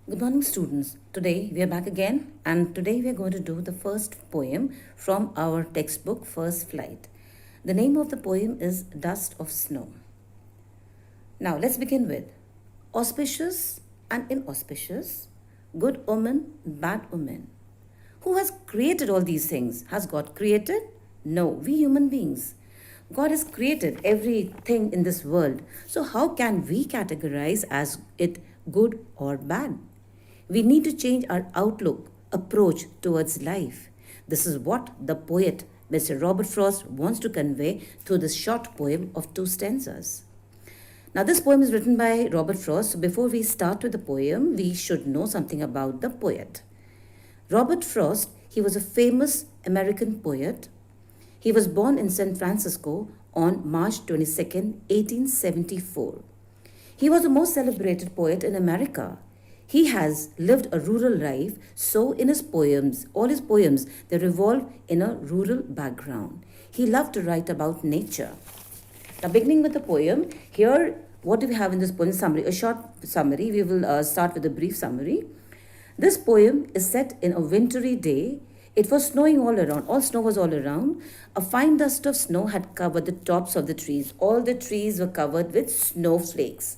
Good morning, students. Today we are back again, and today we are going to do the first poem from our textbook, First Flight. The name of the poem is Dust of Snow. Now, let's begin with auspicious and inauspicious, good omen, bad omen. Who has created all these things? Has God created? No, we human beings. God has created everything in this world. So, how can we categorize as it good or bad? We need to change our outlook, approach towards life. This is what the poet Mr. Robert Frost wants to convey through this short poem of two stanzas. Now, this poem is written by Robert Frost. So, before we start with the poem, we should know something about the poet. Robert Frost, he was a famous American poet. He was born in San Francisco on March 22nd, 1874. He was the most celebrated poet in America. He has lived a rural life, so in his poems, all his poems, they revolve in a rural background. He loved to write about nature. Now, beginning with the poem, here, what do we have in this poem? Summary, a short summary. We will start with a brief summary. This poem is set in a wintry day. It was snowing all around. All snow was all around. A fine dust of snow had covered the tops of the trees. All the trees were covered with snowflakes.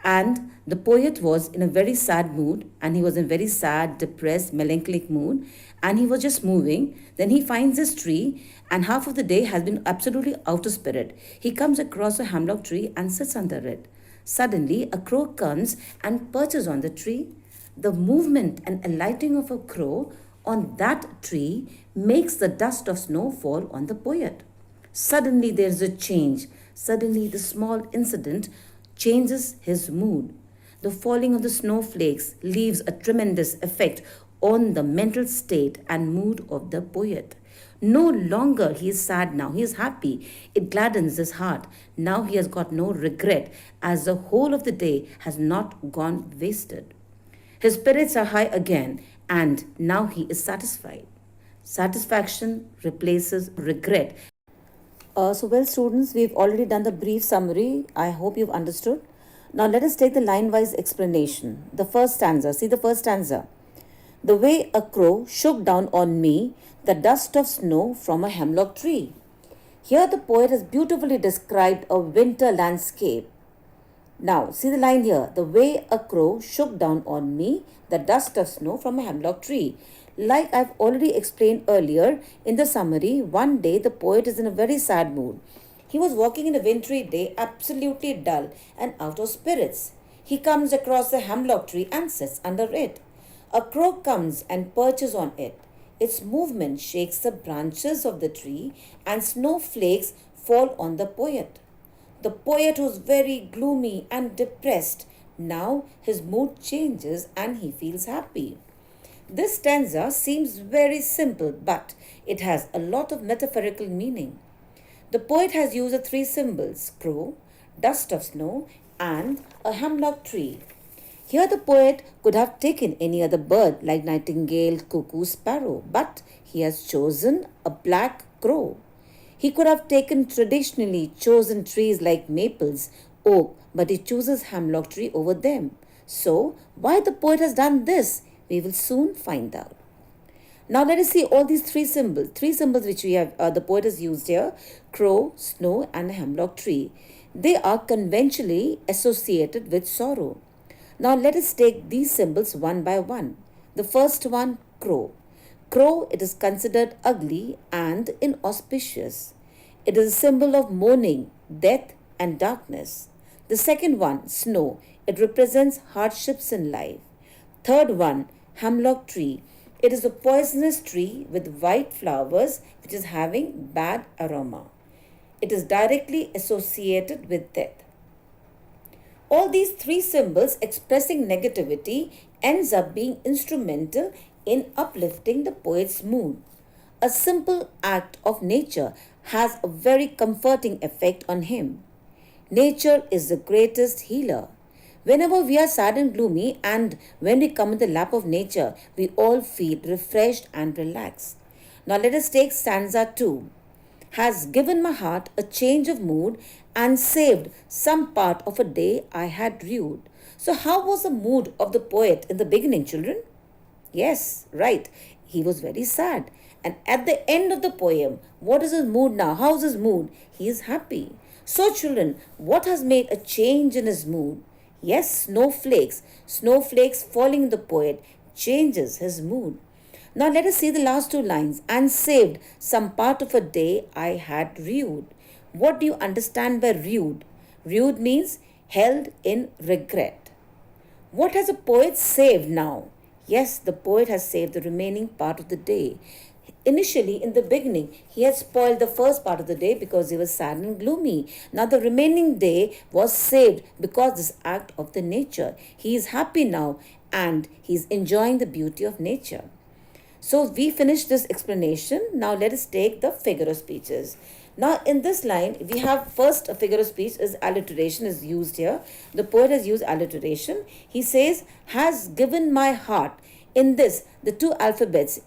And the poet was in a very sad mood, and he was in a very sad, depressed, melancholic mood, and he was just moving. Then he finds this tree, and half of the day has been absolutely out of spirit. He comes across a hemlock tree and sits under it. Suddenly, a crow comes and perches on the tree. The movement and alighting of a crow on that tree makes the dust of snow fall on the poet. Suddenly, there's a change. Suddenly, the small incident changes his mood. The falling of the snowflakes leaves a tremendous effect on the mental state and mood of the poet. No longer he is sad now, he is happy. It gladdens his heart. Now he has got no regret as the whole of the day has not gone wasted. His spirits are high again and now he is satisfied. Satisfaction replaces regret. Well, students, we've already done the brief summary. I hope you've understood. Now, let us take the line wise explanation. The first stanza. See the first stanza. The way a crow shook down on me the dust of snow from a hemlock tree. Here, the poet has beautifully described a winter landscape. Now, see the line here. The way a crow shook down on me the dust of snow from a hemlock tree. Like I've already explained earlier in the summary, one day the poet is in a very sad mood. He was walking in a wintry day, absolutely dull and out of spirits. He comes across a hemlock tree and sits under it. A crow comes and perches on it. Its movement shakes the branches of the tree and snowflakes fall on the poet. The poet was very gloomy and depressed. Now his mood changes and he feels happy. This stanza seems very simple, but it has a lot of metaphorical meaning. The poet has used the three symbols crow, dust of snow, and a hemlock tree. Here, the poet could have taken any other bird like nightingale, cuckoo, sparrow, but he has chosen a black crow. He could have taken traditionally chosen trees like maples, oak, but he chooses hemlock tree over them. So, why the poet has done this, we will soon find out. Now let us see all these three symbols which we have, the poet has used here, crow, snow and a hemlock tree. They are conventionally associated with sorrow. Now let us take these symbols one by one. The first one, crow. Crow, it is considered ugly and inauspicious. It is a symbol of mourning, death and darkness. The second one, snow. It represents hardships in life. Third one, hemlock tree. It is a poisonous tree with white flowers which is having bad aroma. It is directly associated with death. All these three symbols expressing negativity ends up being instrumental in uplifting the poet's mood. A simple act of nature has a very comforting effect on him. Nature is the greatest healer. Whenever we are sad and gloomy, and when we come in the lap of nature, we all feel refreshed and relaxed. Now let us take stanza 2. Has given my heart a change of mood and saved some part of a day I had rued. So, how was the mood of the poet in the beginning, children? Yes, right. He was very sad. And at the end of the poem, what is his mood now? How's his mood? He is happy. So, children, what has made a change in his mood? Yes, snowflakes. Snowflakes falling in the poet changes his mood. Now, let us see the last two lines. And saved some part of a day I had rued. What do you understand by rued? Rued means held in regret. What has a poet saved now? Yes, the poet has saved the remaining part of the day. Initially, in the beginning, he had spoiled the first part of the day because he was sad and gloomy. Now, the remaining day was saved because this act of the nature. He is happy now and he is enjoying the beauty of nature. So we finished this explanation. Now let us take the figure of speeches. Now in this line, we have first a figure of speech is alliteration is used here. The poet has used alliteration. He says, has given my heart. In this, the two alphabets,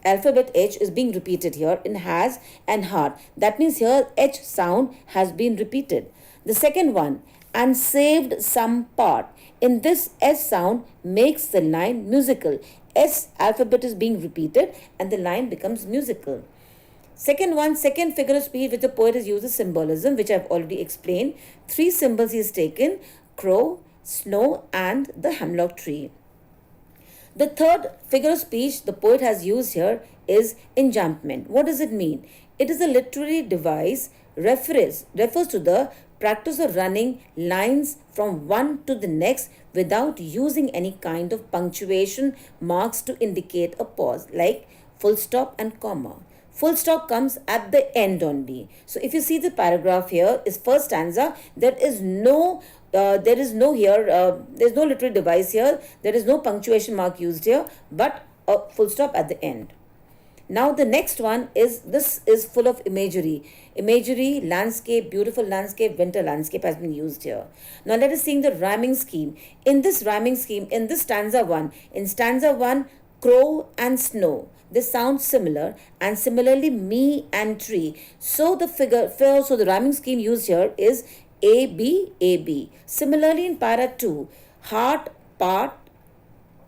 alphabet H is being repeated here in has and heart. That means here H sound has been repeated. The second one, and saved some part. In this S sound makes the line musical. S alphabet is being repeated and the line becomes musical. Second figure of speech which the poet has used is symbolism, which I've already explained. Three symbols he has taken: crow, snow, and the hemlock tree. The third figure of speech the poet has used here is enjambment. What does it mean? It is a literary device refers to the practice of running lines from one to the next without using any kind of punctuation marks to indicate a pause, like full stop and comma. Full stop comes at the end only. So if you see the paragraph here is first stanza, there's no literary device here. There is no punctuation mark used here, but a full stop at the end. Now the next one is full of imagery. Imagery, landscape, beautiful landscape, winter landscape has been used here. Now let us see the rhyming scheme. In this rhyming scheme, in stanza 1, crow and snow, they sound similar, and similarly me and tree. So the rhyming scheme used here is A B A B. Similarly in para 2, heart, part,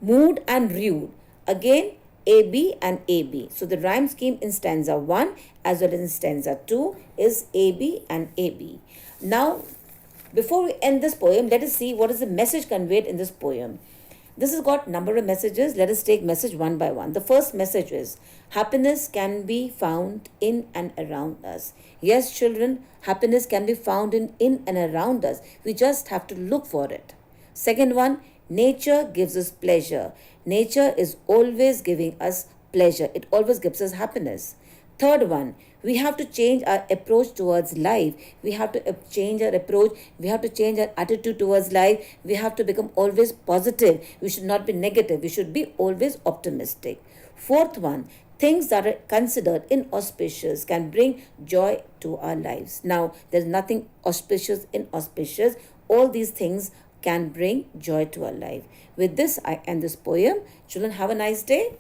mood and rude. Again AB and AB. So the rhyme scheme in stanza 1 as well as in stanza 2 is AB and AB. Now, before we end this poem, let us see what is the message conveyed in this poem. This has got number of messages. Let us take message one by one. The first message is, happiness can be found in and around us. Yes, children, happiness can be found in and around us. We just have to look for it. Second one, nature gives us pleasure. Nature is always giving us pleasure. It always gives us happiness. Third one, we have to change our approach towards life. We have to change our approach. We have to change our attitude towards life. We have to become always positive. We should not be negative. We should be always optimistic. Fourth one, things that are considered inauspicious can bring joy to our lives. Now, there's nothing auspicious, inauspicious. All these things can bring joy to our life. With this, I end this poem. Children, have a nice day.